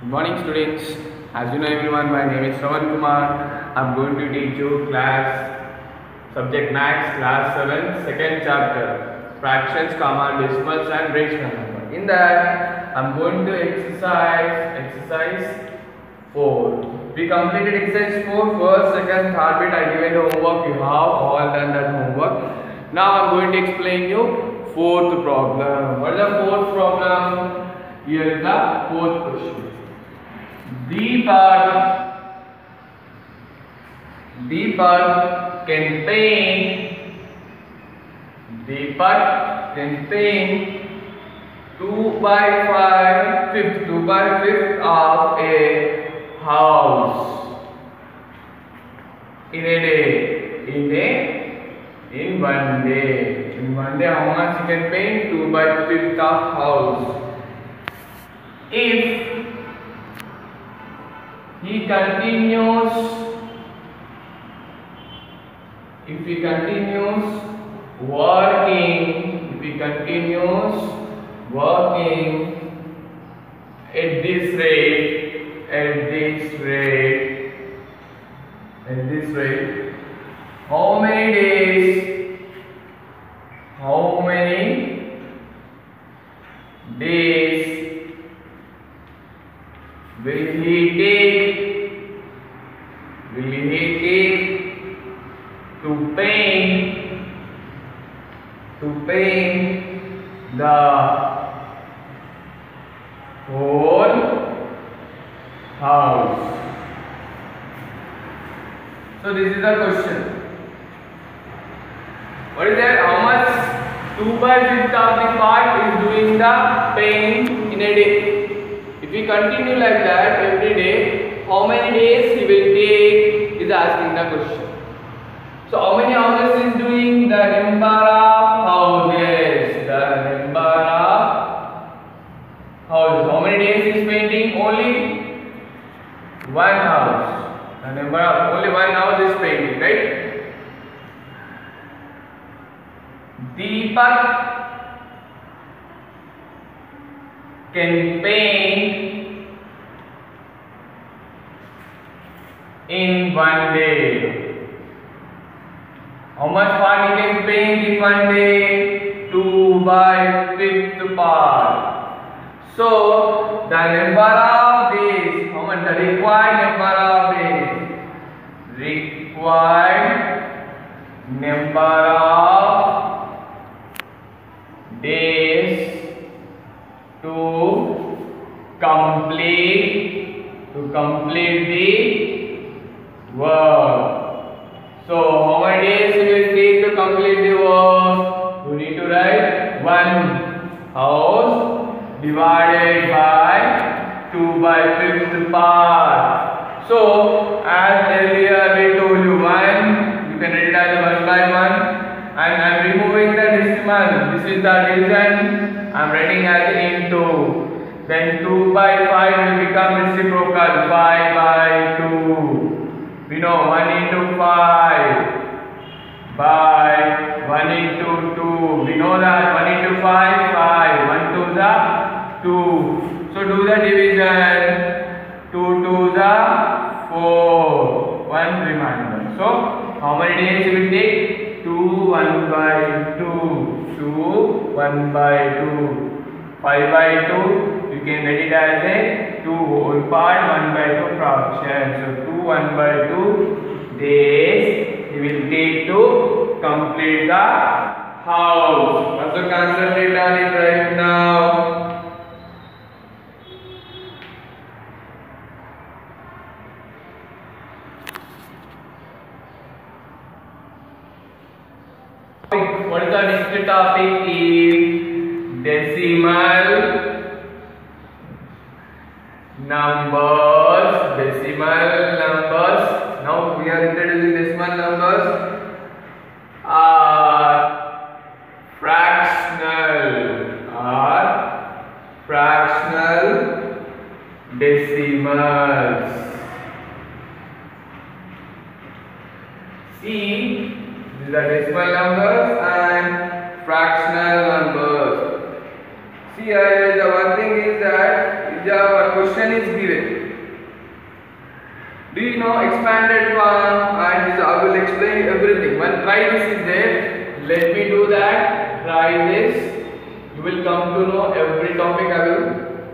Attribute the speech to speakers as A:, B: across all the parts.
A: Good morning students. As you know everyone, my name is Shravan Kumar. I am going to teach you subject Maths class 7 second chapter fractions, decimals and rational number. In that I am going to exercise 4. We completed exercise 4 first, second, third bit. I given the homework. You have all done that homework. Now I am going to explain you fourth problem. What is the fourth problem? Here is the fourth question. Deepak can paint 2 by 5 of a house in a day. In one day, how much he can paint? 2 by 5 of house. If he continues working at this rate, how many days will he take to paint the whole house? So this is the question. What is that? How much 2 by 5 of the part is doing the paint in a day? If we continue like that every day, how many days he will take is asking the question. So how many houses is doing? The number of houses. How many days is painting? Only one house. The number of only one house is painting, right? Deepak can paint in one day. How much part he can paint in one day? 2 by 5 part. So the number of days, how much? The required number of days. To complete the work. So how many days will it take to complete the work? You need to write one house divided by 2 by 5 part. So as earlier we told you, you can write it as 1 by 1, and I am removing the decimal. This is the division. I am writing as into. Then 2 by 5 will become reciprocal, 5 by 2. We know 1 into 5 by 1 into 2. We know that 1 into 5, 5. 1 to the 2. So do the division. 2 to the 4. 1 remainder. So how many days will it take? 2, 1 by 2. 2, 1 by 2. 5 by 2. You can write it as a 2 whole part, 1 by 2 fraction. So 2, 1 by 2 days he will take to complete the house. Also concentrate on it right now. What is the next topic? Is decimal numbers. Now we are introducing decimal numbers. Fractional decimals. See, these are decimal numbers and fractional numbers. See, the one thing is that our question is given. see now expanded form, and I will explain everything. One try this is there. Let me do that. Try this. You will come to know every topic. I will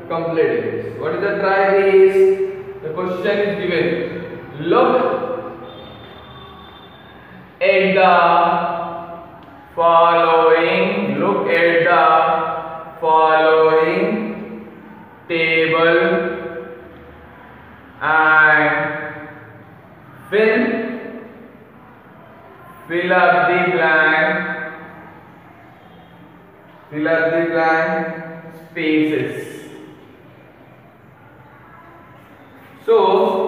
A: complete this. What is the try this? The question is given. Look at the following. Look at the following table and fill up the blank spaces. So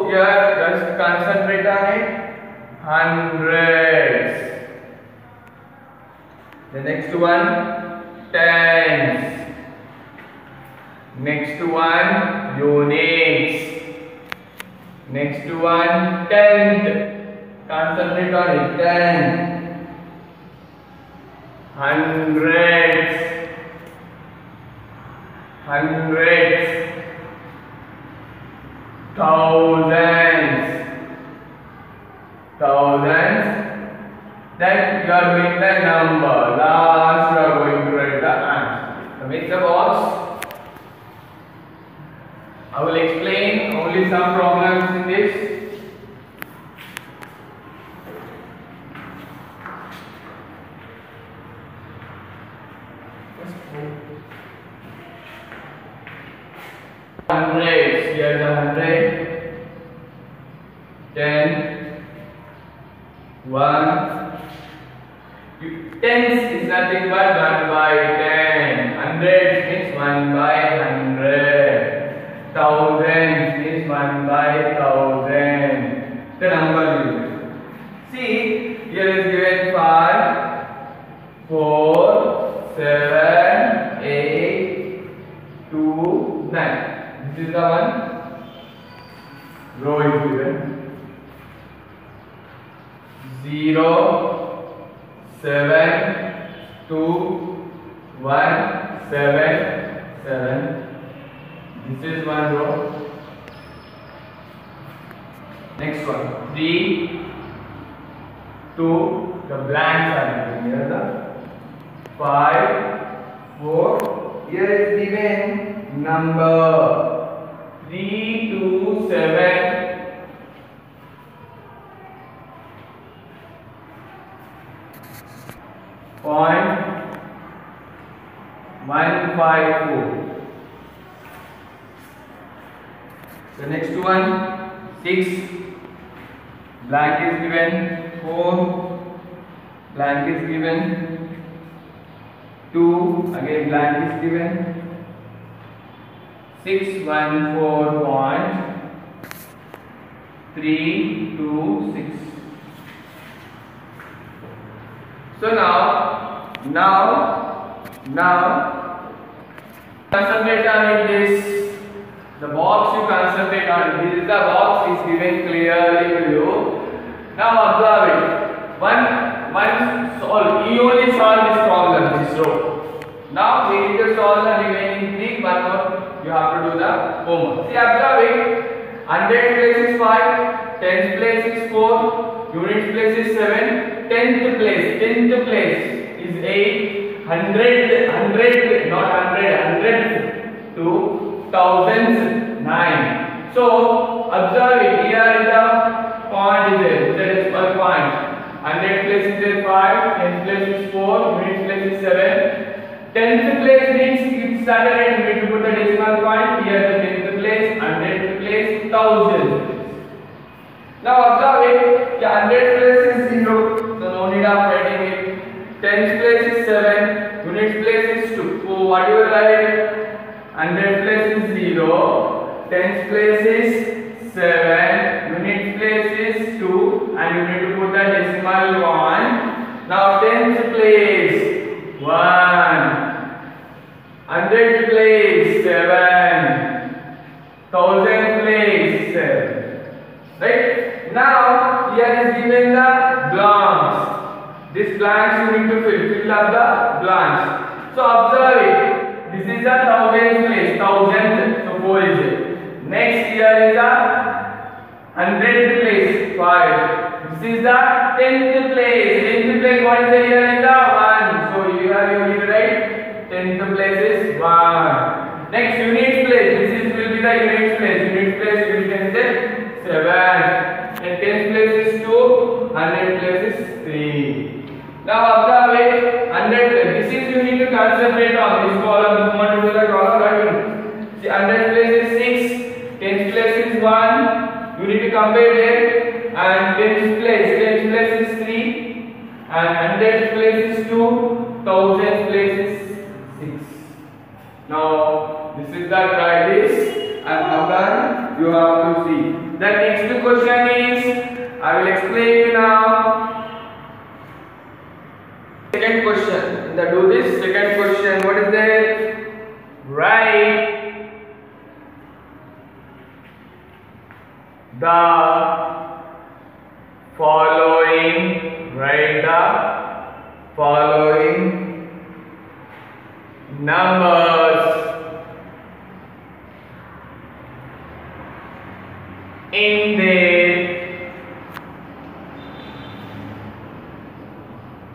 A: here just concentrate on it. Hundreds. The next one, tens. Next one, units. Next one, tenth. Concentrate on it. Tenth. Hundreds. Hundreds. Thousands. Thousands. Then you are doing the number. Last you are going to write the answer. So make the box. I will explain only some problems in this. Hundreds. Here the 100. 10. 1. Tens is nothing but 1 by 10. Hundreds means 1 by 100. Thousands means 1 by 1000. The number given. See, here is given 5, 4, 7, 8, 2, 9. This is the one row is given. 0, 7, 2, 1, 7, 7. This is one row. Next one, 3, 2. The blanks are given here. The 5, 4. Here is given number 3, 2, 7. 154. The next one, 6. Blank is given. 4. Blank is given. 2. Again blank is given. 6, 1, 4 point. 3, 2, 6. So now concentrate on this. The box you concentrate on. This is the box is given clearly to you. Now observe it. One solve. You only solve this problem, this row. Now we need to solve the remaining 3. One more. You have to do the homework. See, observe it. 100 place is 5. 10th place is 4. Units place is 7. 10th place is 8. 100, not 100 to thousands 9. So observe it. Here is the point is there. That is per point. 100 place is there 5. 10th place is 4. Units place is 7. 10th place means it started at, we need to put the decimal point. Here the 10th place, 100th place, 1000. Now observe it. The 100th place is 0. So no need of writing it. 10th place is 7. Units place is 2. So what you will write? 100th place is 0. 10th place is 7. Units place is 2. And you need to put the decimal 1. Now 10th place 1. 100th place 7. 1000th place 7. Right? Now here is given the blanks. This blanks you need to fill up the blanks. So observe it. This is the 1000th place. 1000th. So 4 is it. Next here is the 100th place 5. This is the 10th place. 10th place, what is the here is the 1. So here you need to write 10th place is 1. Next unit place. This will be the unit place. Unit place you can say 7. And 10th place is 2. 100th place is 3. Now observe it. 100. This is you need to concentrate on this column. Movement to the column. Right? See, 100th place is 6. 10th place is 1. You need to compare them. And 10th place is 3. And 100th place is 2. 1000th place is 6. Now this is the try this and how you have to see. The next question is, I will explain you now. Second question. Do this second question. What is that? Write the following. Write the following numbers in their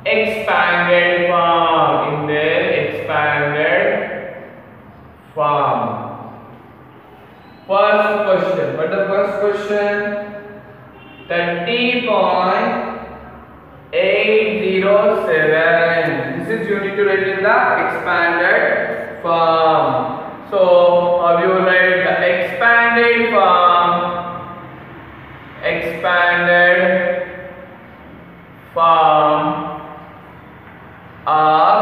A: expanded form. In their expanded form. First question. What the first question? 30.807. This is you need to write in the expanded form. So how you write the expanded form? Expanded form of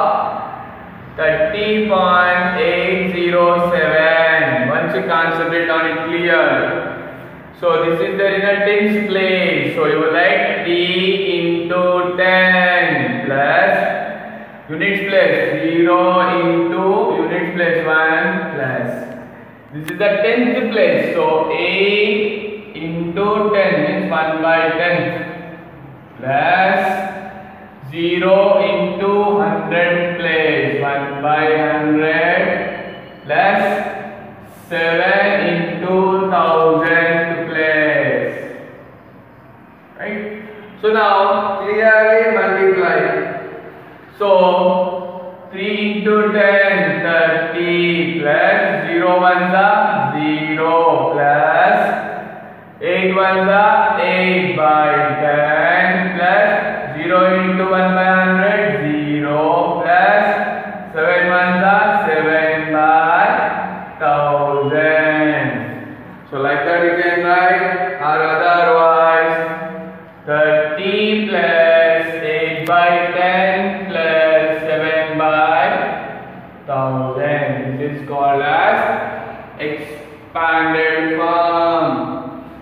A: 30.807. Once you concentrate on it clear. So this is there in a tens place. So you will write 3 into 10 plus units place 0 into units place 1 plus. This is the 10th place. So 8 into 10 means 1 by 10 plus 0 into 100 place 1 by 100 plus 7 into 1000 place. Right? So now clearly multiply. So 3 into 10 30 plus 0 ones are 0 plus 8 ones are 8 by 10 plus 0 into 1 by 100 0 plus 7 ones are 7 by 1000. So like that you can write, or otherwise 30 plus 8 by 10 plus 7 by 1000. This is called as expanded form.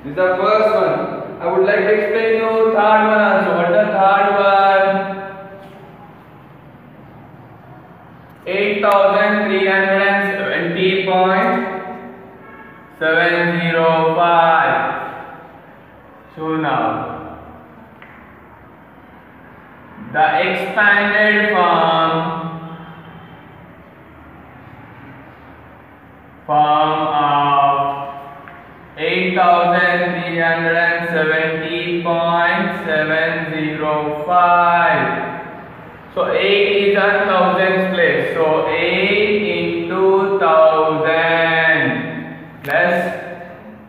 A: This is the first one. I would like to explain you third one also. What is the third one? 8370.705. So now the expanded form of 8370.705. So 8 is a thousands place. So 8 into 1000 plus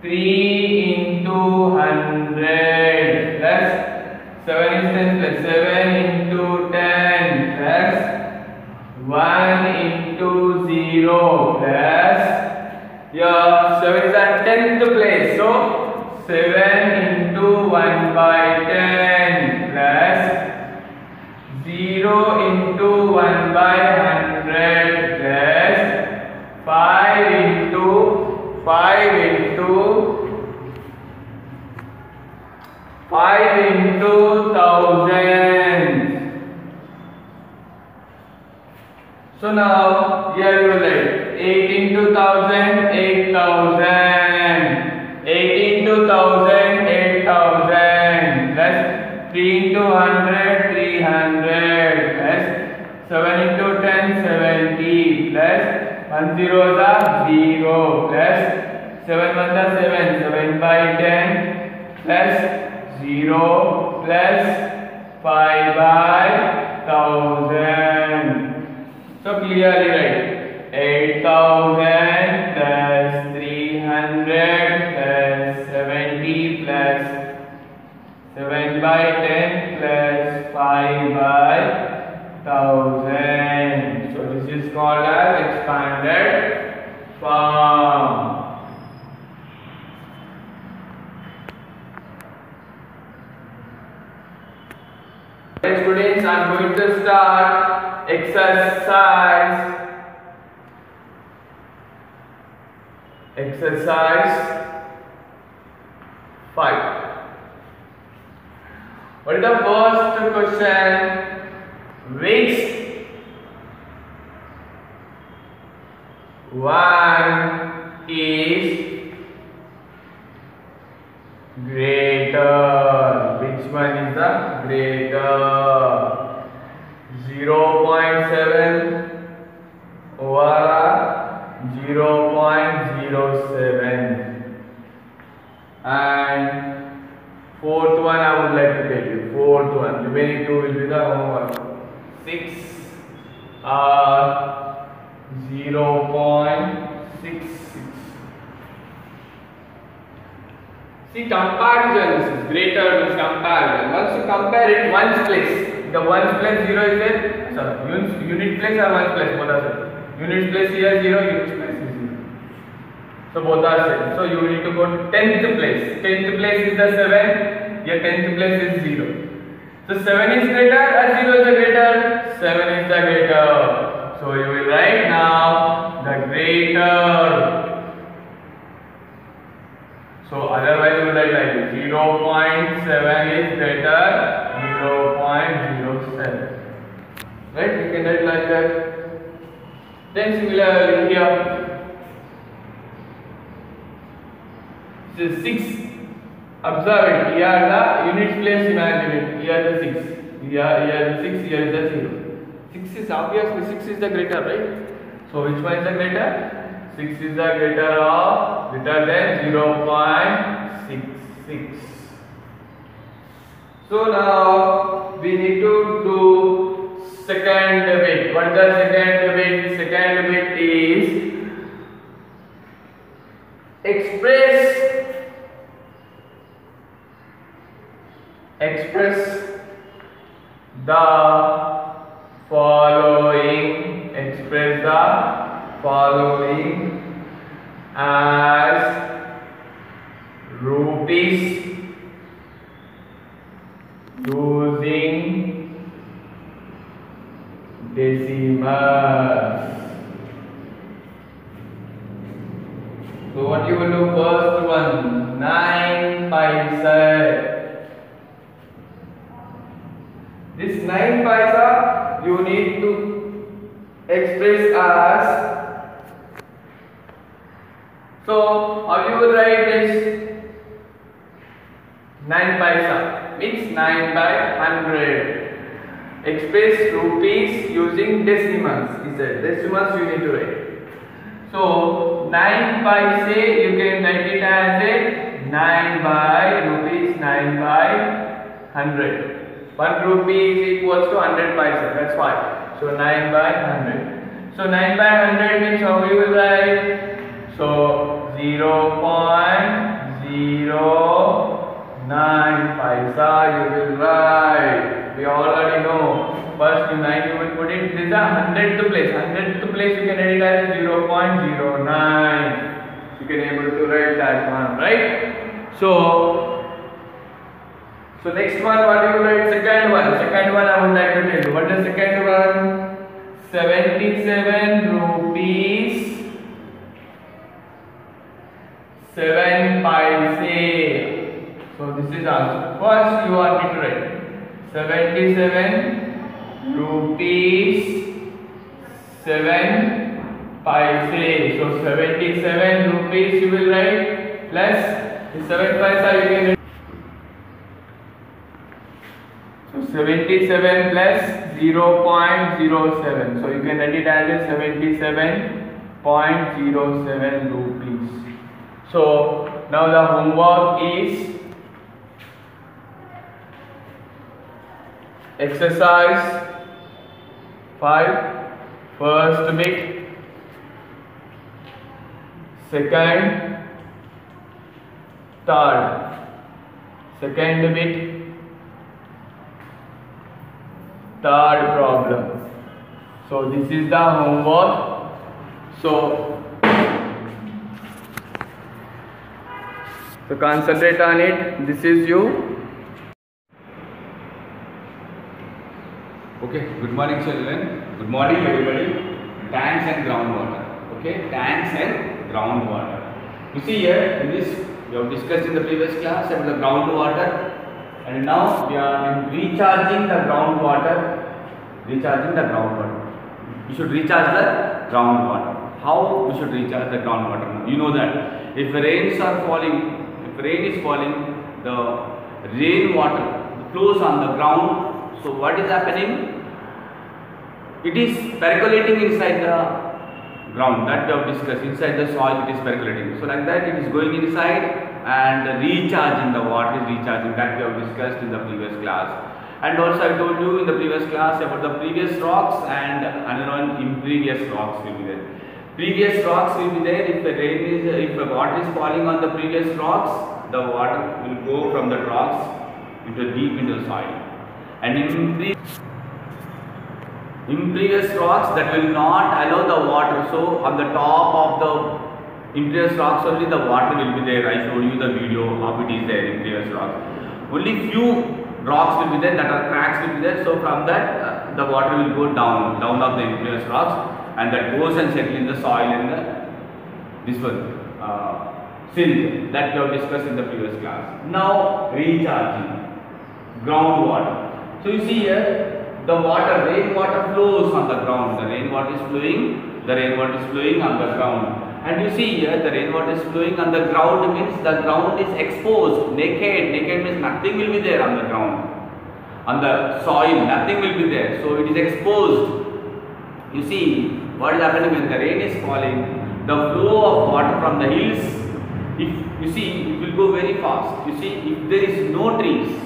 A: 3 into 100 plus 7 is 10 plus 7 into 10 plus 1 into 0 plus 7 is at 10th place. So 7 into 1 by 10 plus 0 into 1 by 100 plus 5 into 5 into 1000. So now here you will write 8 into 1000 8000, 8 into 1000 8000 plus 3 into 100 300 plus 7 into 10 70 plus 1 0 is 0 plus 7 1 7 7 by 10 plus 0 plus 5/1000. So clearly write 8,000 plus 300 plus 70 plus 7/10 plus 5/1000. So this is called as expanded form. Students, I am going to start exercise 5. What is the first question? Which one is greater? Which one is the greater? 0.7 over 0.07. And fourth one I would like to tell you. Fourth one, remaining two will be the homework. 6 or 0.66. See, comparison. This is greater means comparison. Once you compare it, ones place. The ones place 0 is there. Sorry, unit place or ones place? Both are same. Unit place here 0, unit place is 0. So both are same. So you need to go to 10th place. 10th place is the 7. Your 10th place is 0. So 7 is greater or 0 is the greater? 7 is the greater. So you will write now the greater. So otherwise you will write like 0.7 is greater 0.07. Right? You can write like that. Then similarly here, this is 6. Observe it. Here the unit place, imagine it. Here the 6. Here the 6. Here is the 0. 6 is obviously 6 is the greater, right? So which one is the greater? 6 is the greater than 0.66. So now we need to do second bit. What is the second bit? Second bit is express the following. Express the following as rupees using decimals. So what you will do? First one, 9 paisa. This 9 paisa you need to express as. So how you will write this? 9 paisa means 9/100. Express rupees using decimals. Is that decimals you need to write? So 9 paise you can write it as a 9/100. 1 rupee is equals to 100 paisa. That's why. So 9/100. So 9/100 means how you will write? So 0.09 paisa you will write. We already know. First 9 you will put it. This is a 100th place. 100th place you can write as 0.09. You can able to write that one, right? So next one, what you will write? Second one. Second one I would like to tell you. What is the second one? 77 rupees 7 paise. So this is also. First you want me to write 77 rupees 7 paise. So 77 rupees you will write plus the 7 paisa you can write. So 77 plus 0.07. So you can write it as a 77.07 rupees. So now the homework is Exercise 5. First bit, second, third. Second bit, third problem. So this is the homework. So concentrate on it. This is you.
B: Okay, good morning children. Good morning everybody. Tanks and groundwater. Okay, tanks and groundwater. You see here in this we have discussed in the previous class about the groundwater, and now we are recharging the groundwater. Recharging the groundwater. We should recharge the groundwater. How we should recharge the groundwater? You know that if rains are falling, if rain is falling, the rainwater flows on the ground. So what is happening? It is percolating inside the ground, that we have discussed. Inside the soil it is percolating. So like that it is going inside and recharging, the water is recharging, that we have discussed in the previous class. And also I told you in the previous class about the previous rocks and another one impervious rocks will be there. Previous rocks will be there. If the rain is, if the water is falling on the previous rocks, the water will go from the rocks into deep into the soil. And impervious rocks, that will not allow the water. So on the top of the impervious rocks only the water will be there. I showed you the video how it is there, impervious rocks. Only few rocks will be there, that are cracks will be there. So from that the water will go down of the impervious rocks, and that goes and settle in the soil in the this one silt that we have discussed in the previous class. Now recharging groundwater. So you see here, the water, rainwater flows on the ground. The rainwater is flowing. The rainwater is flowing on the ground. And you see here, the rainwater is flowing on the ground means the ground is exposed, naked. Naked means nothing will be there on the ground. On the soil, nothing will be there. So it is exposed. You see, what is happening when the rain is falling? The flow of water from the hills, if you see, it will go very fast. You see, if there is no trees,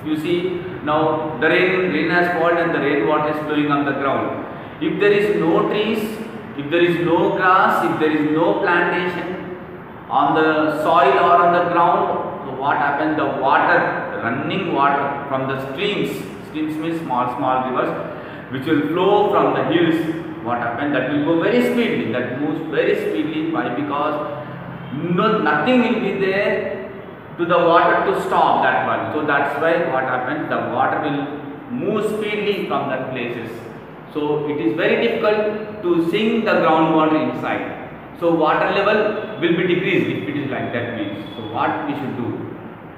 B: you see, now the rain has fallen and the rainwater is flowing on the ground. If there is no trees, if there is no grass, if there is no plantation on the soil or on the ground, so what happens? The water, running water from the streams means small rivers, which will flow from the hills. What happens? That will go very speedily. That moves very speedily. Why? Because nothing will be there to the water to stop that one. So that's why what happens, the water will move speedily from that places. So it is very difficult to sink the groundwater inside. So water level will be decreased if it is like that means. So what we should do?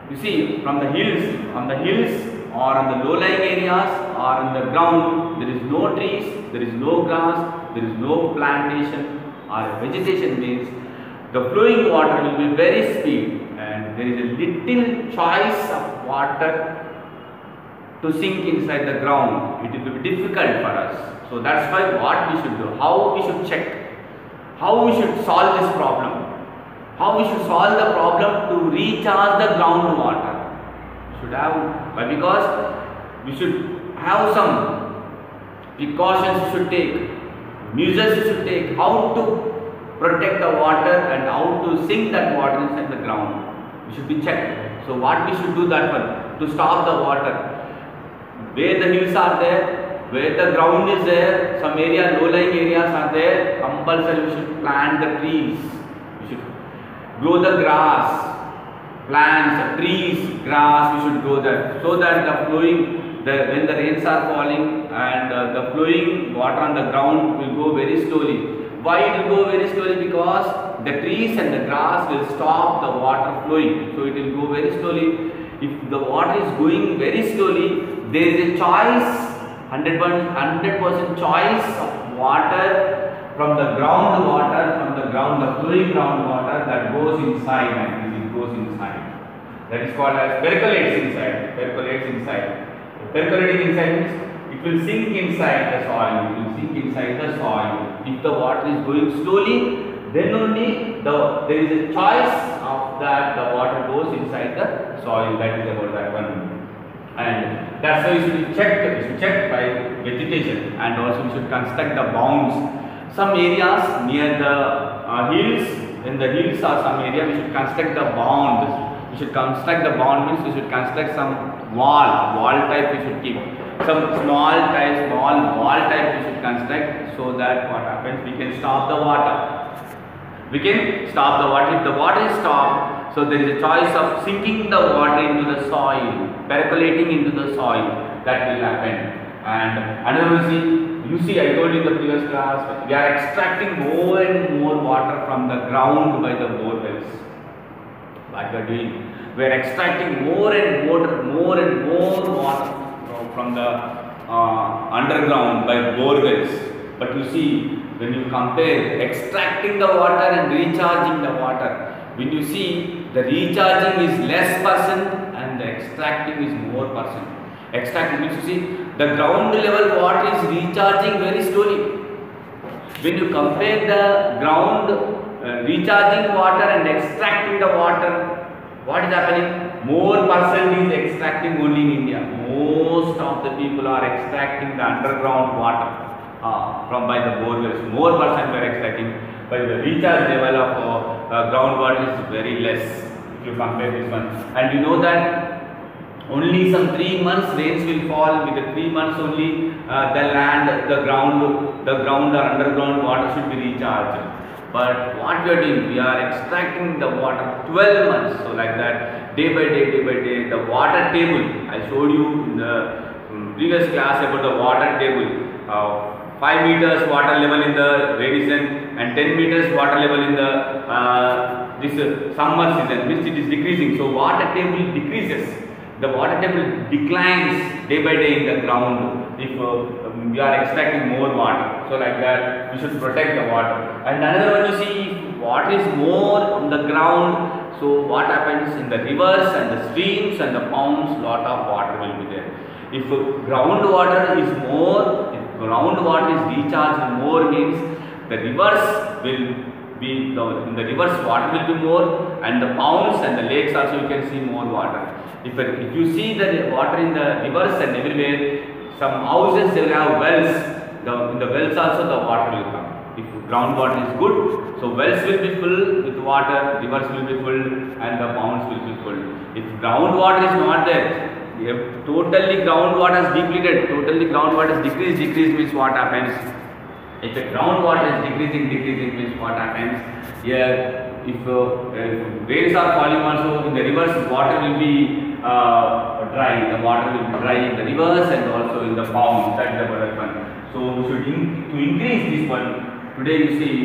B: You see, from the hills, on the hills or on the low-lying areas or on the ground, there is no trees, there is no grass, there is no plantation or vegetation means the flowing water will be very speed. And there is a little choice of water to sink inside the ground. It will be difficult for us. So that's why what we should do, how we should check, how we should solve this problem, how we should solve the problem to recharge the groundwater. We should have, why? Because we should have some precautions we should take, measures we should take, how to protect the water and how to sink that water inside the ground. We should be checked. So what we should do that one to stop the water? Where the hills are there, where the ground is there, some area, low-lying areas are there, compulsory we should plant the trees. We should grow the grass, plants, trees, grass, we should grow that, so that the flowing, when the rains are falling and the flowing water on the ground will go very slowly. Why it will go very slowly? Because the trees and the grass will stop the water flowing. So it will go very slowly. If the water is going very slowly, there is a choice, 100% choice of water from the groundwater, the flowing groundwater that goes inside, and it goes inside. That is called as percolates inside. Percolating inside means it will sink inside the soil. If the water is going slowly, then only there is a choice of that the water goes inside the soil. That is about that one. And that's why we should check by vegetation, and also we should construct the bounds. Some areas near the hills, in the hills or some area, we should construct the bound. We should construct the bound means we should construct some wall type we should keep. Some small wall type we should construct, so that what happens, we can stop the water. We can stop the water. If the water is stopped, so there is a choice of sinking the water into the soil, percolating into the soil. That will happen. And another one, you see, I told you in the previous class, we are extracting more and more water from the ground by the bore wells. What we are doing, we are extracting more and more water from the underground by bore wells. But you see, when you compare extracting the water and recharging the water, when you see, the recharging is less % and the extracting is more %. Extracting means, you see, the ground level water is recharging very slowly. When you compare the ground recharging water and extracting the water, what is happening? More % is extracting only in India. Most of the people are extracting the underground water from by the bore wells. More % are extracting, but the recharge level of groundwater is very less if you compare this one. And you know that only some 3 months rains will fall. With the 3 months only, the land, the ground or underground water should be recharged. But what we are doing, we are extracting the water 12 months. So like that, day by day, the water table. I showed you in the previous class about the water table. 5 meters water level in the rainy season and 10 meters water level in the summer season, means it is decreasing. So water table decreases. The water table declines day by day in the ground if we are extracting more water. So like that, we should protect the water. And another one, you see, if water is more on the ground, so what happens in the rivers and the streams and the ponds, lot of water will be there. If groundwater is more, if groundwater is recharged more, means the rivers will be, in the rivers water will be more, and the ponds and the lakes also you can see more water. If you see the water in the rivers and everywhere, some houses they will have wells. In the wells also the water will come. If groundwater is good, so wells will be full with water, rivers will be full, and the ponds will be full. If groundwater is not there, if totally groundwater is depleted, totally groundwater is decreased means what happens? If the groundwater is decreasing means what happens? Here, if rains are falling also, in the rivers water will be dry. The water will be dry in the rivers and also in the ponds. That is the first one. So we should to increase this one. Today you see,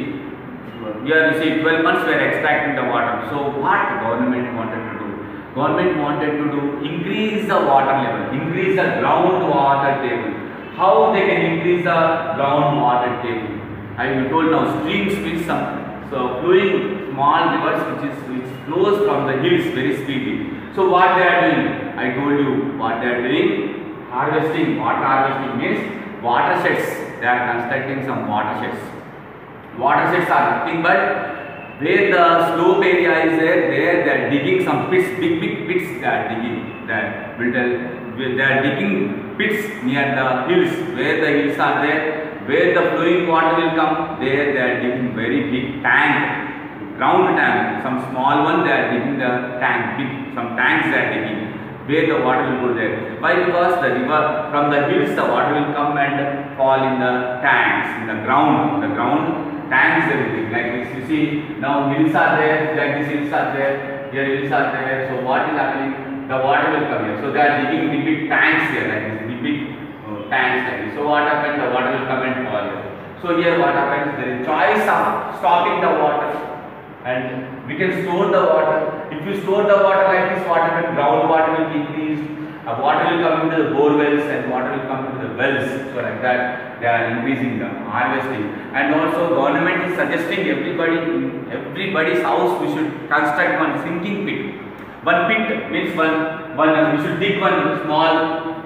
B: here you see 12 months we are extracting the water. So what government wanted to do? Government wanted to do increase the water level, increase the groundwater table. How they can increase the groundwater table? I told now streams with some flowing small rivers which flows from the hills very speedily. So what they are doing? I told you what they are doing. Harvesting. Water harvesting means watersheds. They are constructing some watersheds. Watersheds are nothing but where the slope area is there they are digging some pits, big pits they are digging. They are digging pits near the hills, where the hills are there, where the flowing water will come, there they are digging very big tank, ground tank, some small one they are digging the tank, some tanks they are digging, where the water will go there. Why? Because the river, from the hills the water will come and fall in the tanks, in the ground, tanks everything, like this. You see, now hills are there, like this hills are there, here hills are there. So what is happening? The water will come here. So they are digging big tanks here, like this, big tanks like this. So what happens? The water will come and fall here. So here what happens? There is choice of stopping the water, and we can store the water. If you store the water like this, what happens? Groundwater will be increased. Water will come into the bore wells and water will come into the wells. So like that, they are increasing the harvesting. And also government is suggesting everybody's house we should construct one sinking pit. One pit means one we should dig one small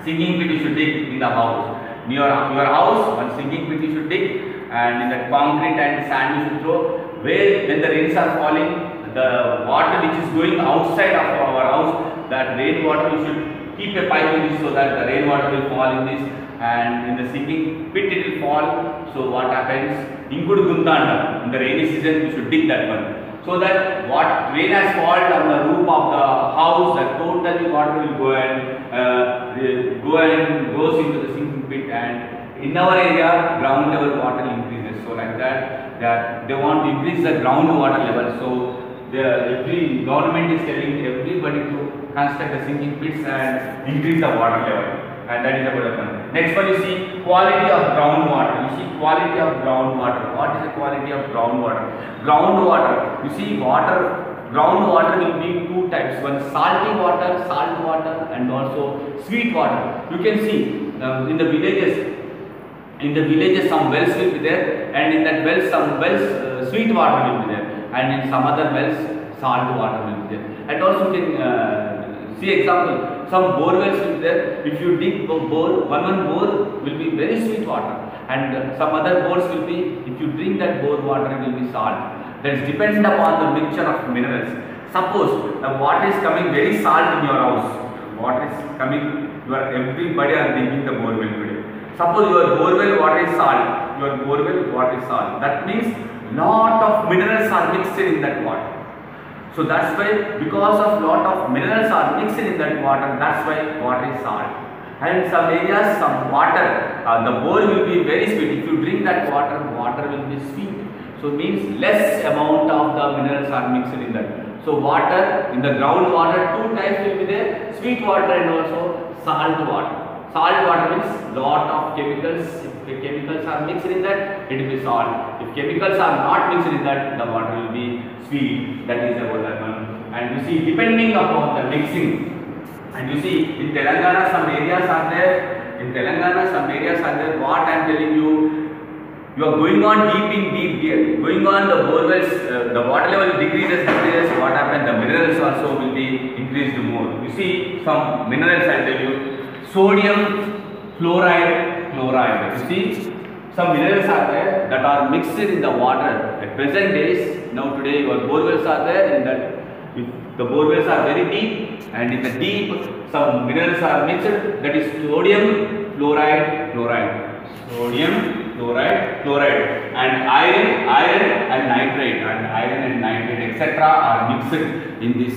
B: sinking pit you should dig in the house. Near your house, one sinking pit you should dig, and in that concrete and sand you should throw. Where when the rains are falling, the water which is going outside of our house, that rain water we should keep a pipe in this so that the rainwater will fall in this, and in the sinking pit it will fall. So what happens? Inkudu gunta, in the rainy season we should dig that one, so that what rain has fallen on the roof of the house, that totally water will go and goes into the sinking pit, and in our area ground level water increases. So like that they want to increase the groundwater level. So every government is telling everybody to construct the sinking pits and increase the water level, and that is about the one. Next one, you see quality of groundwater. You see quality of groundwater. What is the quality of groundwater? Groundwater, you see groundwater will be two types. One salty water, salt water, and also sweet water. You can see in the villages. In the villages, some wells will be there, and in that wells, some wells sweet water will be there, and in some other wells salt water will be there. And also you can see example, some bore wells will be there. If you dig a bore, one bore will be very sweet water, and some other bores will be, if you drink that bore water, it will be salt. That is dependent upon the mixture of minerals. Suppose the water is coming very salt in your house, water is coming, everybody are digging the bore well today. Suppose your borewell water is salt, that means lot of minerals are mixed in that water. So that's why, because of lot of minerals are mixed in that water, that's why water is salt. And some areas, some water, the bore will be very sweet. If you drink that water, water will be sweet. So means less amount of the minerals are mixed in that. So water, in the groundwater, two types will be there, sweet water and also salt water. Salt water means lot of chemicals. If chemicals are mixed in that, it will be salt. If chemicals are not mixed in that, the water will be sweet. That is about that one. And you see, depending upon the mixing, and you see in Telangana some areas are there. What I am telling you, you are going on deep, going on the bore wells, the water level decreases. What happens? The minerals also will be increased more. You see some minerals, I tell you. Sodium, fluoride, chloride. You see, some minerals are there that are mixed in the water. At present days, now today your borewells are there, in that if the borewells are very deep, and in the deep some minerals are mixed, that is sodium, fluoride, chloride. Sodium, fluoride, chloride, and iron and nitrate, etc. are mixed in this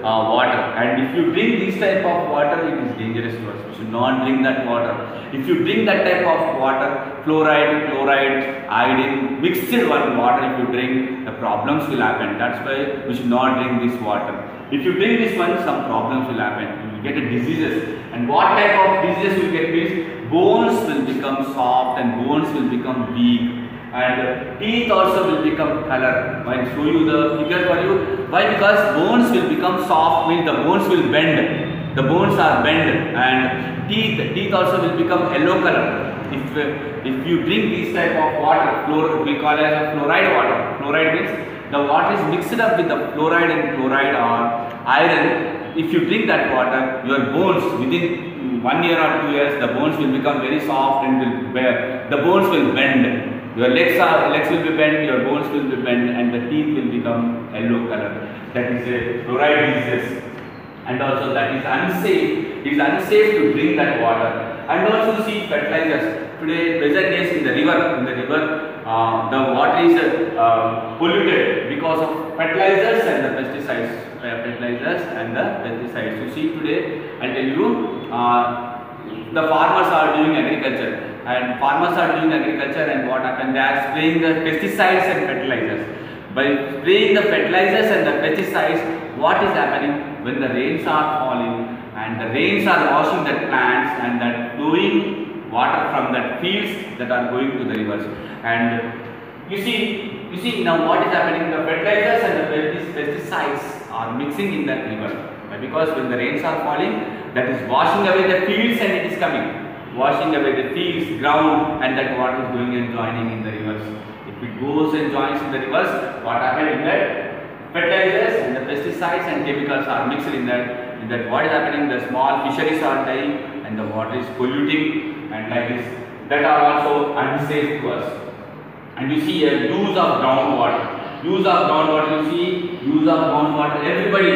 B: water. And if you drink this type of water, it is dangerous to us. We should not drink that water. If you drink that type of water, fluoride, chloride, iodine, mixed one water, if you drink, the problems will happen. That's why we should not drink this water. If you drink this one, some problems will happen. You will get diseases. And what type of diseases will get means, bones will become soft and bones will become weak. And teeth also will become color. I will show you the figure for you. Why? Because bones will become soft, means the bones will bend. The bones are bent, and teeth also will become yellow color. If you drink this type of water, we call it as fluoride water. Fluoride means the water is mixed up with the fluoride and chloride or iron. If you drink that water, your bones within 1 year or 2 years, the bones will become very soft and the bones will bend. Your legs will be bent, your bones will be bent, and the teeth will become yellow color. That is a fluoride disease. And also that is unsafe. It is unsafe to drink that water. And also see fertilizers. Today, present days in the river, the water is polluted because of fertilizers and the pesticides. You see today, I tell you, the farmers are doing agriculture. And what happens? They are spraying the pesticides and fertilizers. By spraying the fertilizers and the pesticides, what is happening? When the rains are falling and the rains are washing the plants and that flowing water from the fields that are going to the rivers. And you see now what is happening? The fertilizers and the pesticides are mixing in that river. Because when the rains are falling, that is washing away the fields and it is coming. Washing away the fields, ground, and that water is going and joining in the rivers. If it goes and joins in the rivers, what happens in that? Fertilizers and the pesticides and chemicals are mixed in that. What is happening? The small fisheries are dying and the water is polluting, and like this, that are also unsafe to us. And you see a use of groundwater. You see use of groundwater. Everybody,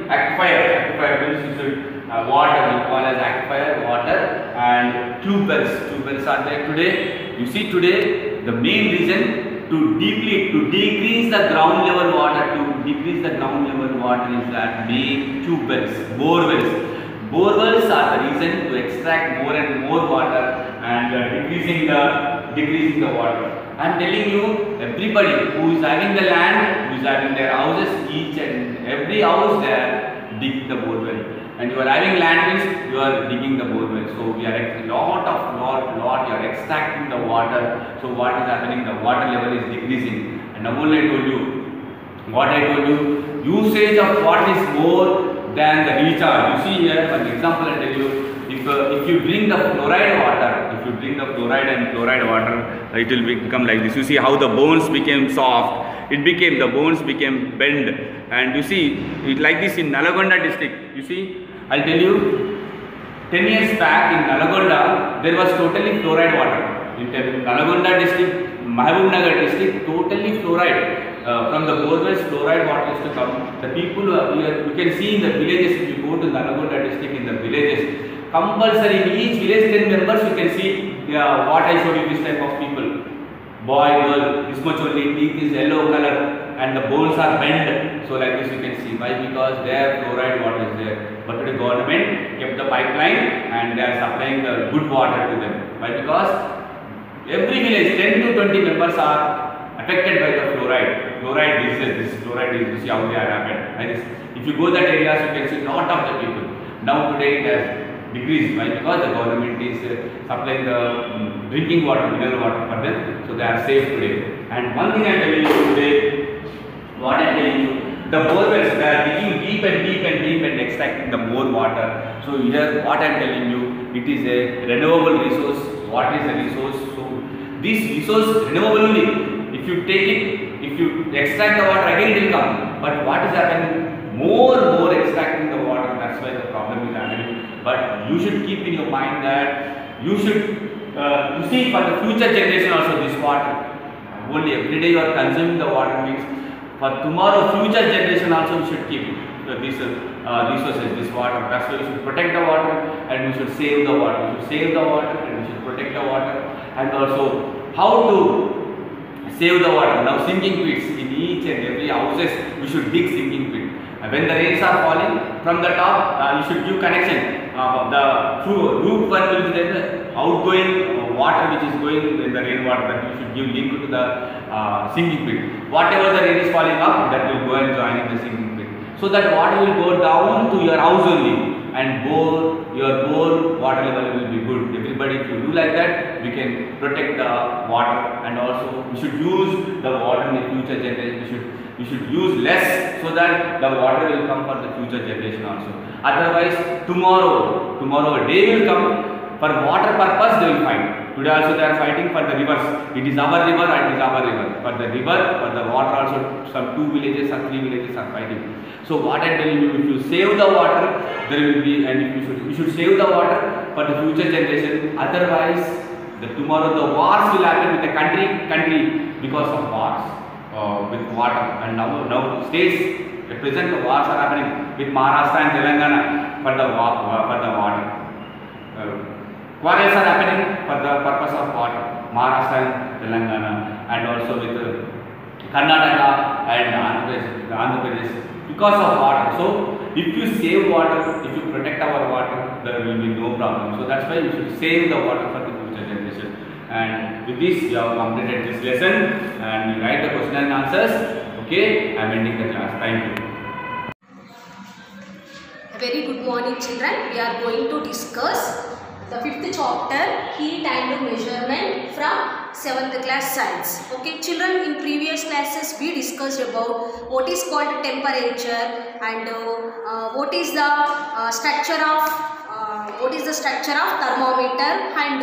B: aquifer means you should water, we call as aquifer, water, and tube wells. Tube wells are there today. You see today, the main reason to decrease the ground level water, is that make tube wells, bore wells. Bore wells are the reason to extract more and more water and decreasing the water. I am telling you, everybody who is having the land, who is having their houses, each and every house they are digging the bore well. And you are having land means you are digging the bore well. So we are you are extracting the water. So what is happening? The water level is decreasing. And now only I told you, usage of water is more than the recharge. You see here, for example, I tell you, if you bring the fluoride water, and chloride water, it will become like this. You see how the bones became soft. The bones became bent, and you see it like this in Nalgonda district. You see, I'll tell you, 10 years back in Nalgonda, there was totally fluoride water. In Nalgonda district, Mahabubnagar district, totally fluoride. From the borewells, fluoride water is to come. The people you can see in the villages, if you go to Nalgonda district in the villages, compulsory in each village 10 members you can see what I showed you, this type of people. Boy, girl, this much only, teeth is yellow color and the bones are bent. So like this you can see. Why? Because their fluoride water is there. But the government kept the pipeline and they are supplying the good water to them. Why? Because every village 10 to 20 members are affected by the fluoride. Fluoride disease, you see how they are happened. Like this. If you go that areas, you can see lot of the people. Now today it has decreased. Why? Because the government is supplying the drinking water, mineral water for them, so they are safe today. And one thing I am telling you today, the borewells, they are digging deep and extracting the more water. So here what I am telling you, it is a renewable resource. What is a resource? So this resource renewable only. If you take it, if you extract the water, again it will come. But what is happening? More extracting the water. That's why the problem is happening. But you should keep in your mind that you should you see for the future generation also this water. Only every day you are consuming the water means for tomorrow future generation also we should keep these resources, this water. That's why we should protect the water and we should save the water. We should save the water and we should protect the water. And also how to save the water. Now sinking pits in each and every houses we should dig sinking pit. When the rains are falling from the top, you should give connection. The roof one will be the outgoing water which is going in the rainwater, that you should give link to the sinking pit. Whatever the rain is falling up, that will go and join in the sinking pit. So that water will go down to your house only, and your bore water level will be good. Everybody, if you do like that, we can protect the water, and also we should use the water in the future generation. We should use less so that the water will come for the future generation also. Otherwise, tomorrow a day will come. For water purpose they will fight. Today also they are fighting for the rivers. It is our river and it is our river. For the river, for the water also, some 2 villages or 3 villages are fighting. So what I am telling you, if you save the water, there will be, and you should save the water for the future generation. Otherwise, tomorrow the wars will happen with the country because of wars with water. And now states, at present the wars are happening with Maharashtra and Telangana for the water. Quarrels are happening for the purpose of water, Maharashtra and Telangana, and also with Karnataka and Andhra Pradesh, because of water. So if you save water, if you protect our water, there will be no problem. So that's why you should save the water for the future generation. And with this, you have completed this lesson, and you write the question and answers. Okay, I am ending the class. Thank you.
C: Very good morning, children. We are going to discuss the 5th chapter, heat and measurement, from 7th class science. Okay, children, in previous classes we discussed about what is called temperature and what is the structure of thermometer, and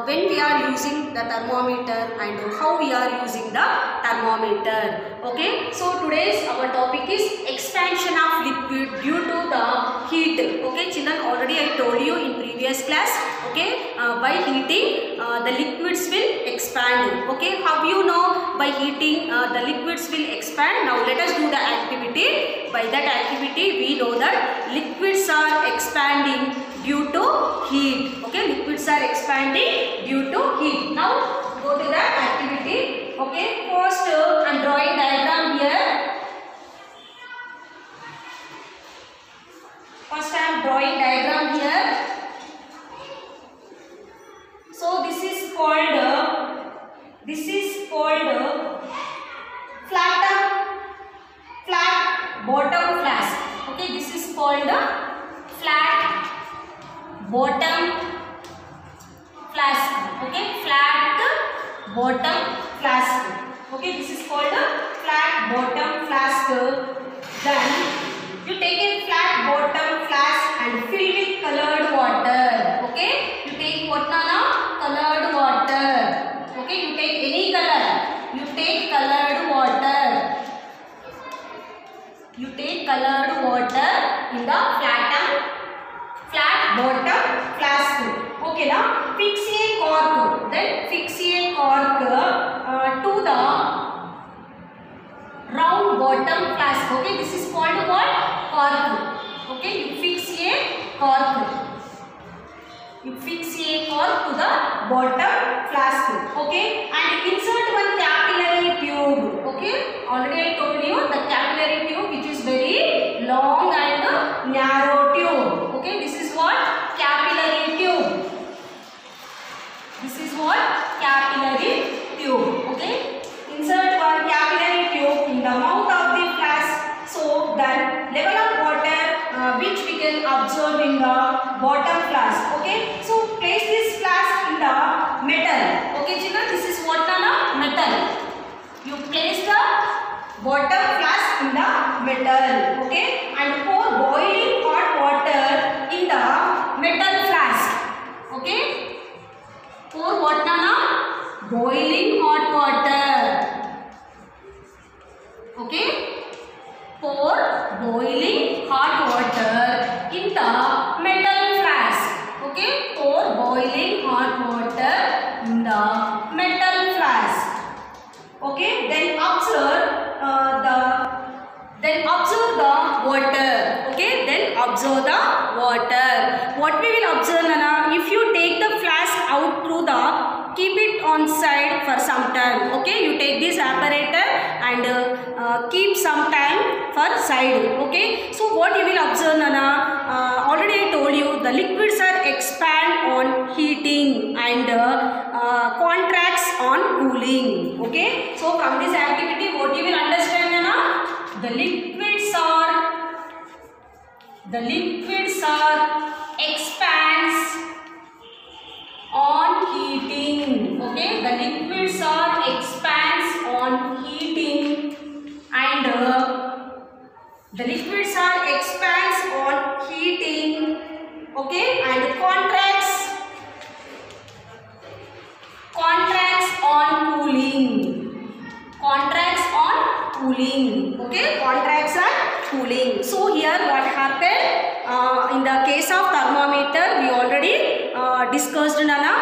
C: when we are using the thermometer and how we are using the thermometer. Okay, so today's our topic is expansion of liquid due to the heat. Okay, children, already I told you in previous class. Okay, by heating the liquids will expand. Okay, how you know by heating the liquids will expand. Now let us do the activity. By that activity we know that liquids are expanding due to heat. Okay, liquids are expanding due to heat. Now go to the activity. Okay, first I am drawing diagram here. First I am drawing diagram here. So this is called flat bottom flask. Okay, this is called flat bottom flask. Okay, flat bottom flask. Okay, this is called flat bottom flask. Then you take a flat bottom flask and fill with colored water. Okay, you take what nana? Colored water. Okay, you take any color. You take colored water. You take colored water in the flat bottom flask. Okay, now fix a cork. Then fix a cork to the round bottom flask. Okay, this is called what? Cork. Okay, you fix a cork. You fix a cork to the bottom flask. Okay, and insert one capillary tube. Okay, already I told you the capillary tube, which is very long and narrow tube. Okay, this is what? Capillary tube. This is what? Capillary tube. Okay, insert one capillary tube in the mouth of the flask, so that level of water which we can observe in the bottom flask. Okay, so place this flask in the metal. Okay children, this is what nana? Metal. You place the bottom flask in the metal. Okay, and pour boiling hot water in the metal flask. Okay, pour what nana? Boiling hot water. Okay, pour boiling hot water in the metal flask. Okay, pour boiling hot water in the metal flask. Okay, then observe the water. Okay, then observe the water. What we will observe nana? If you take the flask out through the, keep it on side for some time. Okay, you take this apparatus and keep some time for side. Okay, so what you will observe nana? Already I told you the liquids are expand on heating and contracts on cooling. Okay, so from this activity what you will understand nana? The liquids are expands on heating. Okay, the liquids are expands on heating and the liquids are expands on heating. Okay, and contracts on cooling. Contracts on cooling. Okay, contracts on cooling. So here what happened? In the case of thermometer, we already discussed nana.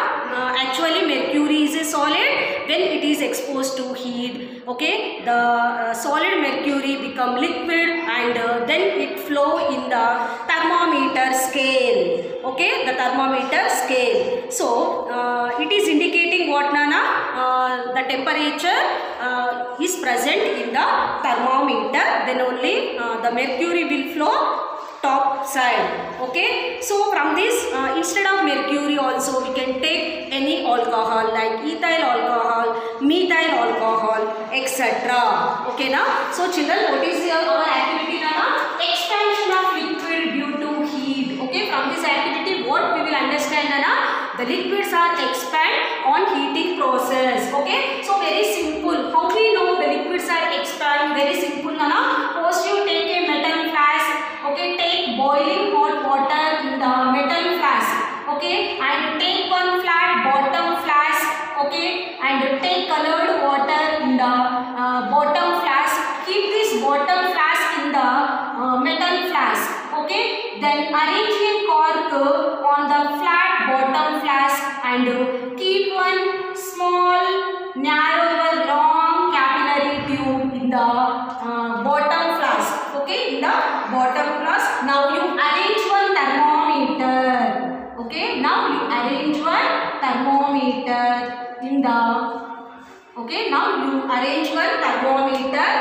C: Actually mercury is a solid when it is exposed to heat. Okay, the solid mercury become liquid and then it flow in the thermometer scale. Okay, the thermometer scale. So it is indicating what nana? The temperature is present in the thermometer, then only the mercury will flow top side. Okay, so from this instead of mercury also we can take any alcohol like ethyl alcohol, methyl alcohol, etc. Okay now, so children, what is our activity now? Expansion of liquid due to heat. Okay, from this activity what we will understand now? The liquids are expand on heating process. Okay, so very simple. How we know the liquids are expand? Very simple nana. First you take a metal flask. Okay, take boiling hot water in the metal flask. Okay, and take one flat bottom flask. Okay, and take colored water in the bottom flask. Keep this bottom flask in the metal flask. Okay, then arrange a cork on the flat bottom flask and keep one small narrower long in the, okay, now you arrange one thermometer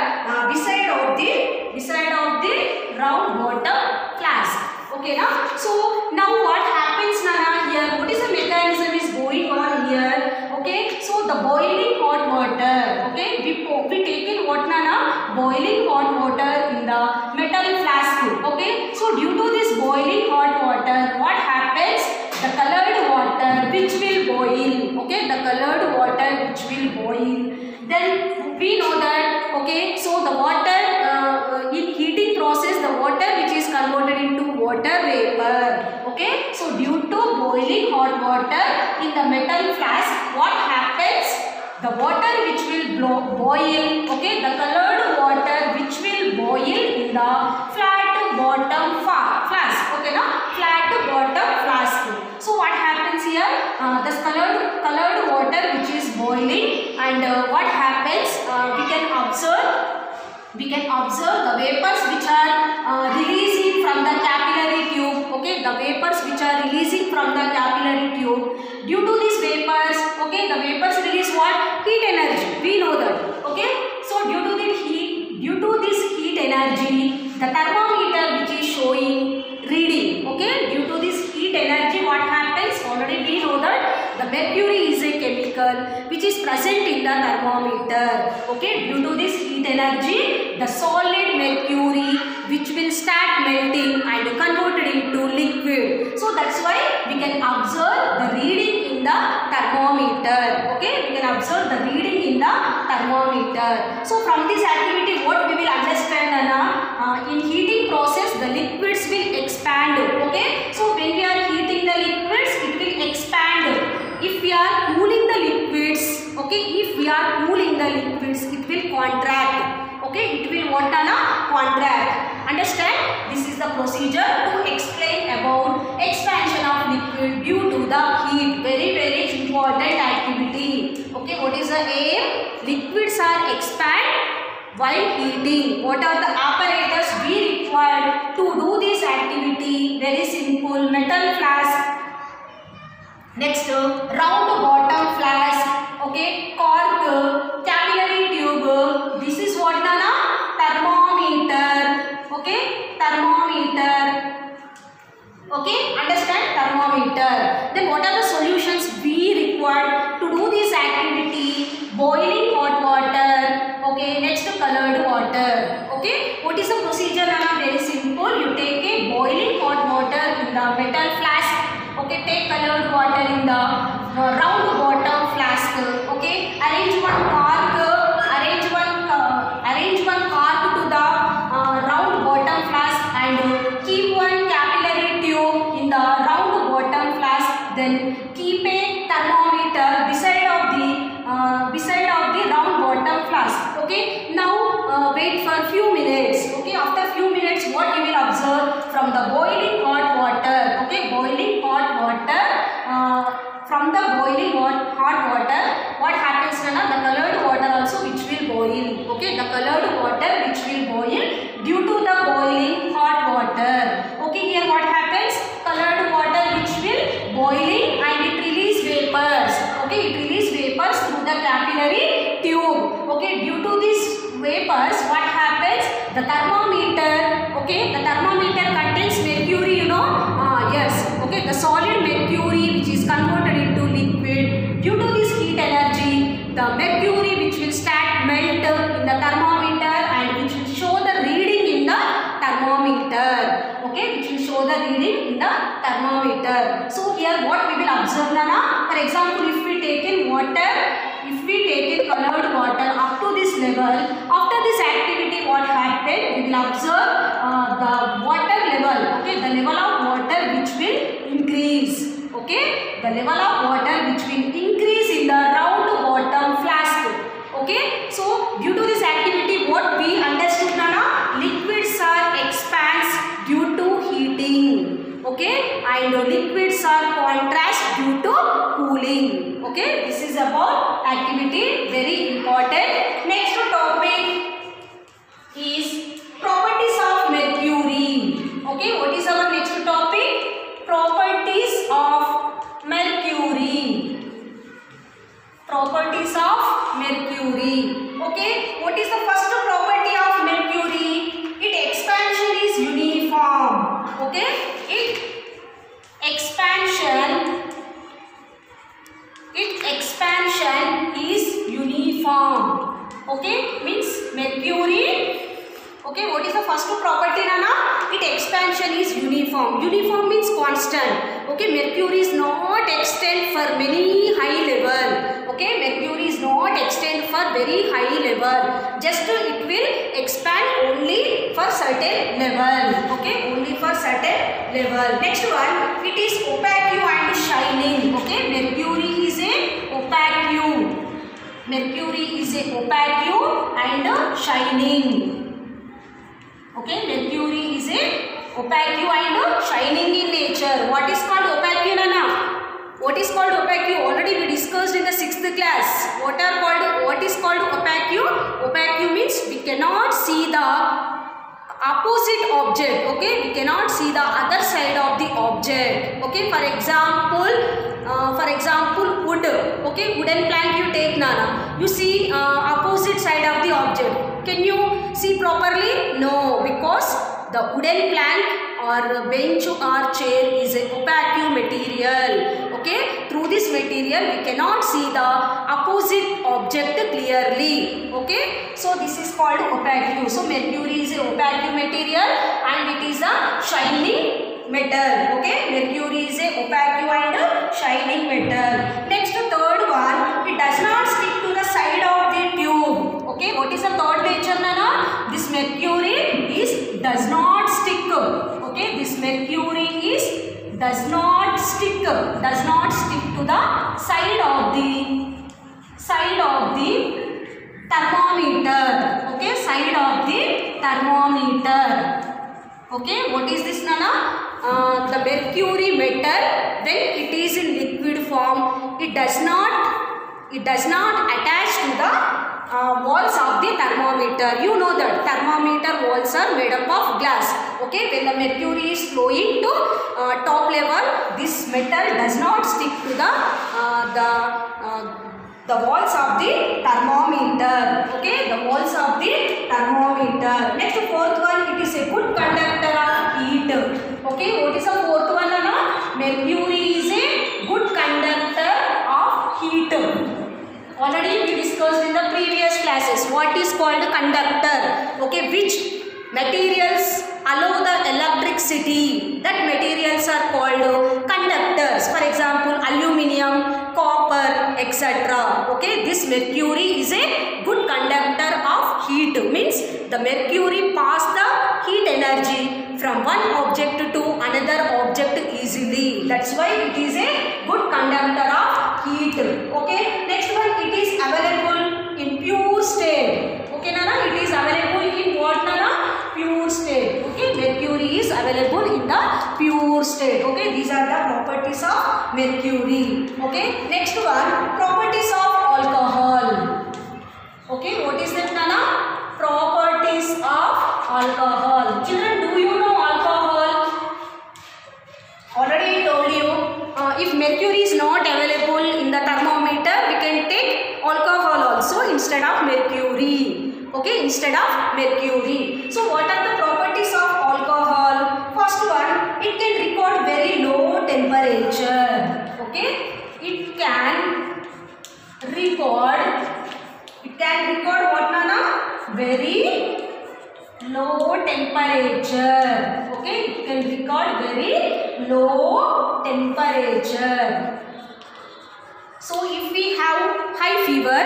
C: beside of the round bottom flask. Okay, now so now what happens, Nana, here? What is the mechanism is going on here? Okay, so the boiling hot water. Okay, we taken what, Nana? Boiling hot water in the metal flask. Okay, so due to this boiling hot water, what happens? The colored water which will boil. Okay, the colored water which will boil. Then we know that, okay, so the water in heating process, the water which is converted into water vapor. Okay, so due to boiling hot water in the metal flask, what happens? The water which will boil, okay, the colored water which will boil in the flat bottom flask. Okay, now flat bottom flask. So what happens here? This colored water which is boiling, and what happens? We can observe the vapors which are releasing from the capillary tube. Okay, the vapors which are releasing from the capillary tube. Due to these vapors, okay, the vapors release what? Heat energy. We know that. Okay, so due to this heat energy, the thermometer which is showing reading. Okay, due to this heat energy, what happens? Already we know that the mercury is a chemical which is present in the thermometer. Okay, due to this heat energy, the solid mercury which will start melting and converted into liquid. So that's why we can observe the reading in the thermometer. Okay, we can observe the reading in the thermometer. So from this activity, what we will understand, Anna, in heating process, the liquids will expand. Okay, so when we are heating the liquids, it will expand. If we are cooling the liquids, okay, if we are cooling the liquids, it will contract. Okay, it will what, Anna? Contract. Understand? This is the procedure to explain about expansion of liquid due to the heat. Very, very important activity. Okay, what is the aim? Liquids are expand while heating. What are the apparatus we require to do this activity? Very simple. Metal flask. Next, round bottom flask. Okay, cork, capillary tube. This is what, Nana? Thermometer. Okay, thermometer. Okay, understand? Thermometer. Then what are the solutions we require to do this activity? Boiling hot water. Okay, next colored water. Okay, what is the procedure, Nana? Very simple. You take a boiling hot water in the metal flask. Okay, take colored water in the round bottom flask. Okay, arrange one cork to the round bottom flask and keep one capillary tube in the round bottom flask. Then keep a thermometer beside of the round bottom flask. Okay, now wait for few minutes. Okay, after few minutes, what you will observe from the boiling hot water. Okay, boiling hot water. From the boiling hot water, what happens, Nana? The colored water also which will boil. Okay, the colored water which will boil due to the boiling hot water. Okay, here what happens? Colored water which will boiling and it release vapors. Okay, it release vapors through the capillary tube. Okay, due to these vapors, what happens? The thermometer. Okay, the thermometer contains mercury, you know. Yes. Okay, the solid mercury which is converted into liquid. Due to this heat energy, the mercury which will start melt in the thermometer and which will show the reading in the thermometer. Okay, which will show the reading in the thermometer. So here what we will observe, Nana? For example, if we take in water, if we take in colored water up to this level, after this activity what happened? We will observe the water level. Okay, the level of water which will increase. Okay, the level of water which will increase in the round bottom flask. Okay, so due to this activity, what we understood, Nana? Liquids are expands due to heating. Okay, and liquids are contrast due to cooling. Okay, this is about activity, very important. Next topic is properties of mercury. Okay, what is our next topic? Properties of mercury. Properties properties of mercury. Okay, what is the first property of mercury? Its expansion is uniform. Okay, its expansion is uniform. Okay, means mercury. Okay, what is the first property, Nana? Its expansion is uniform. Uniform means constant. Okay, mercury is not extend for many high level. Okay, mercury is not extend for very high level. Just it will expand only for certain level. Okay, only for certain level. Next one, it is opaque and shining. Okay, mercury is a opaque. Mercury is a opaque and shining. Okay, mercury is a opaque and shining in nature. What is called opaque, Nana? What is called opaque? Already we discussed in the 6th class. What is called opaque? Opaque means we cannot see the opposite object. Okay, we cannot see the other side of the object. Okay, for example, wood. Okay, wooden plank you take, Nana. You see opposite side of the object. Can you see properly? No, because the wooden plank or bench or chair is a opaque material. Okay, through this material we cannot see the opposite object clearly. Okay, so this is called opaque. So mercury is a opaque material and it is a shining metal. Okay, mercury is a opaque and shining metal. Next, third one, it does not stick to the side of the tube. Okay, what is the third nature, Nana? This mercury does not stick. Okay, this mercury does not stick to the side of the thermometer. Okay, side of the thermometer. Okay, what is this, Nana? The mercury metal, when it is in liquid form, it does not attach to the walls of the thermometer. You know that thermometer walls are made up of glass. Okay, when the mercury is flowing to top level, this metal does not stick to the walls of the thermometer. Okay, the walls of the thermometer. Next, fourth one, it is a good conductor of heat. Okay, what is the fourth one, Nana? Mercury is a good conductor of heat. Already we discussed in the previous classes what is called conductor. Okay, which materials allow the electricity, that materials are called conductors. For example, aluminium, copper, etc. Okay, this mercury is a good conductor of heat. Means the mercury pass the heat energy from one object to another object easily. That's why it is a good conductor of heat. Okay, next one, it is available in pure state. Okay, Nana, it is available in what, Nana? Pure state. Okay, mercury is available in the pure state. Okay, these are the properties of mercury. Okay, next one, properties of alcohol. Okay, what is that, Nana? Properties of alcohol. Children, do you know alcohol? Already I told you, if mercury is not available in the thermometer, we can take alcohol also instead of mercury. Okay, instead of mercury. So what are the properties of alcohol? First one, it can record very low temperature. Okay, it can record what, Nana? Very low temperature. Okay, it can record very low temperature. So if we have high fever,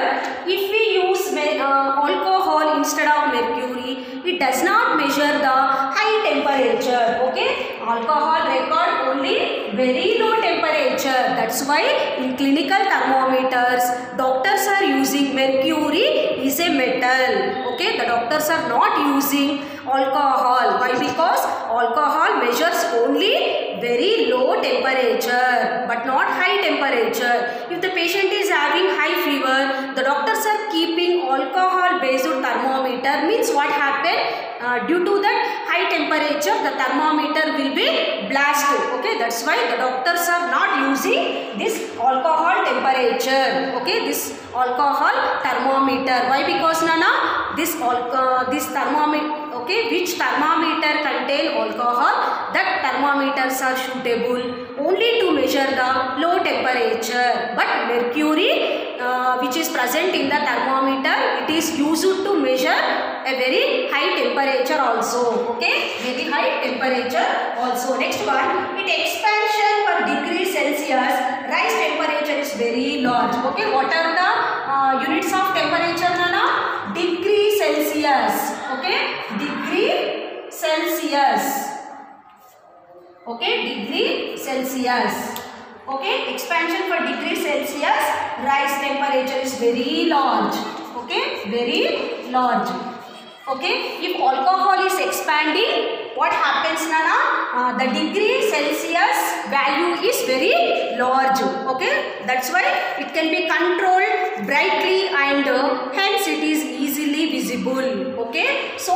C: if we use alcohol instead of mercury, it does not measure the high temperature. Okay, alcohol record only very low temperature. That's why in clinical thermometers, doctors are using mercury is a metal. Okay, the doctors are not using alcohol. Why? Because alcohol measures only very low temperature but not high temperature. If the patient is having high fever, the doctors are keeping alcohol based thermometer, means what happened, due to that high temperature the thermometer will be blasted. Okay, that's why the doctors are not using this alcohol temperature. Okay, this alcohol thermometer. Why? Because Nana, this thermometer, okay, which thermometer contain alcohol, that thermometers are suitable only to measure the low temperature. But mercury, which is present in the thermometer, it is used to measure a very high temperature also. Okay, very high temperature also. Next one, its expansion per degree Celsius, rise temperature is very large. Okay, what are the units of temperature, Nana? Degree Celsius. Okay, degree Celsius. Okay, degree Celsius. Okay, expansion for degree Celsius, rise temperature is very large. Okay, very large. Okay, if alcohol is expanding, what happens, Nana? The degree Celsius value is very large. Okay, that's why it can be controlled brightly and hence it is easily visible. Okay, so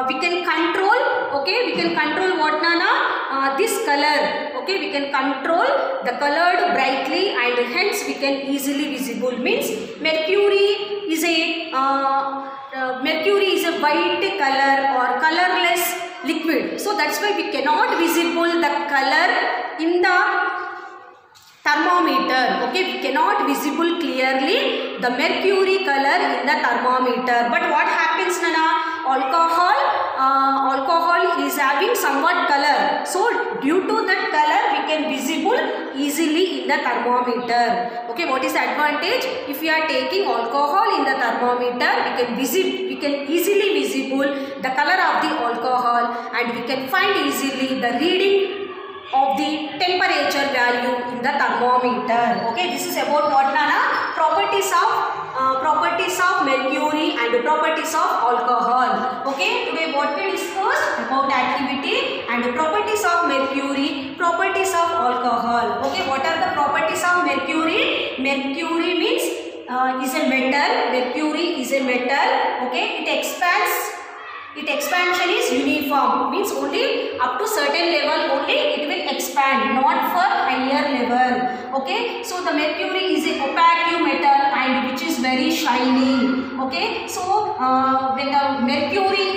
C: we can control. Okay, we can control what, Nana? This color. Okay, we can control the colored brightly and hence we can easily visible. Means mercury is a white color or colorless liquid. So that's why we cannot visible the color in the thermometer. Okay, we cannot visible clearly the mercury color in the thermometer. But what happens, Nana? Alcohol is having somewhat color. So due to that color we can visible easily in the thermometer. Okay, what is the advantage? If we are taking alcohol in the thermometer, we can easily visible the color of the alcohol and we can find easily the reading of the temperature value in the thermometer. Okay, this is about what, Nana? Properties of mercury and properties of alcohol. Okay, today what we discussed about activity and properties of mercury, properties of alcohol. Okay, what are the properties of mercury? Mercury means is a metal. Mercury is a metal. Okay, it expands. Its expansion is uniform, means only up to certain level only it will expand, not for higher level. Okay, so the mercury is a opaque metal and which is very shiny. Okay, so when the mercury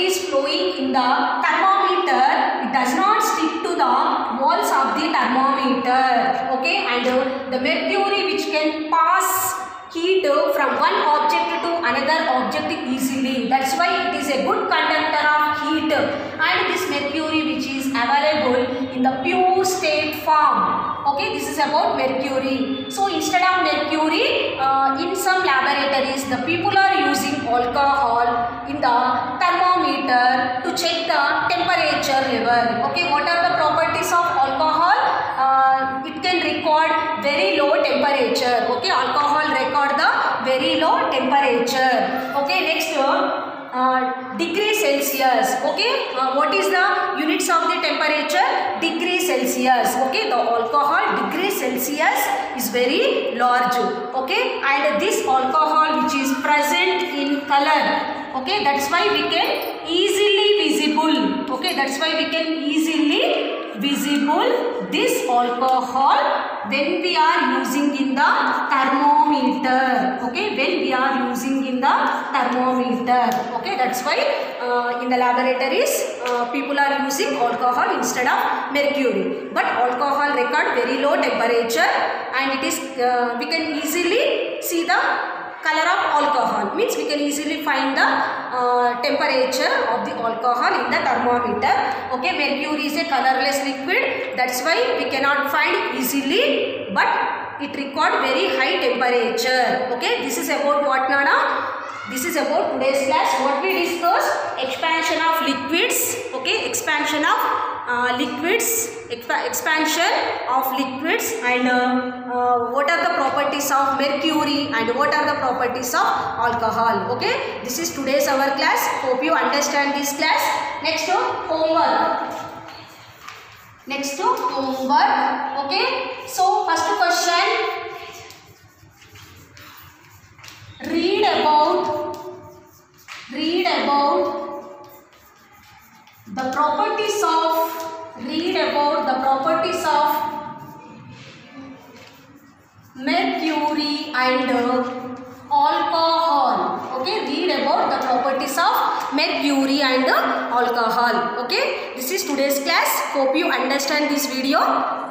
C: is flowing in the thermometer, it does not stick to the walls of the thermometer. Okay, and the mercury which can pass heat from one object to another object easily. That's why it is a good conductor of heat. And this mercury which is available in the pure state form. Okay, this is about mercury. So instead of mercury, in some laboratories the people are using alcohol in the thermometer to check the temperature level. Okay, what are the properties of alcohol? It can record very low temperature. Okay, alcohol record the very low temperature. Okay, next degree Celsius. Okay, what is the units of the temperature? Degree Celsius. Okay, the alcohol degree Celsius is very large. Okay, and this alcohol which is present in color. Okay, that's why we can easily visible. Okay, that's why we can easily visible this alcohol when we are using in the thermometer. Okay, when we are using in the thermometer. Okay, that's why in the laboratories people are using alcohol instead of mercury. But alcohol record very low temperature and it is we can easily see the color of alcohol, means we can easily find the temperature of the alcohol in the thermometer. Okay, mercury is a colorless liquid, that's why we cannot find easily, but it record very high temperature. Okay, this is about what, Nana? This is about today's class. What we discussed? Expansion of liquids. Okay, expansion of liquids, expansion of liquids, and what are the properties of mercury and what are the properties of alcohol. Okay, this is today's our class. Hope you understand this class. Next homework. Next homework. Okay, so first question. about the properties of mercury and alcohol. Okay, read about the properties of mercury and alcohol. Okay, this is today's class. Hope you understand this video.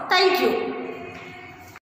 C: Thank you.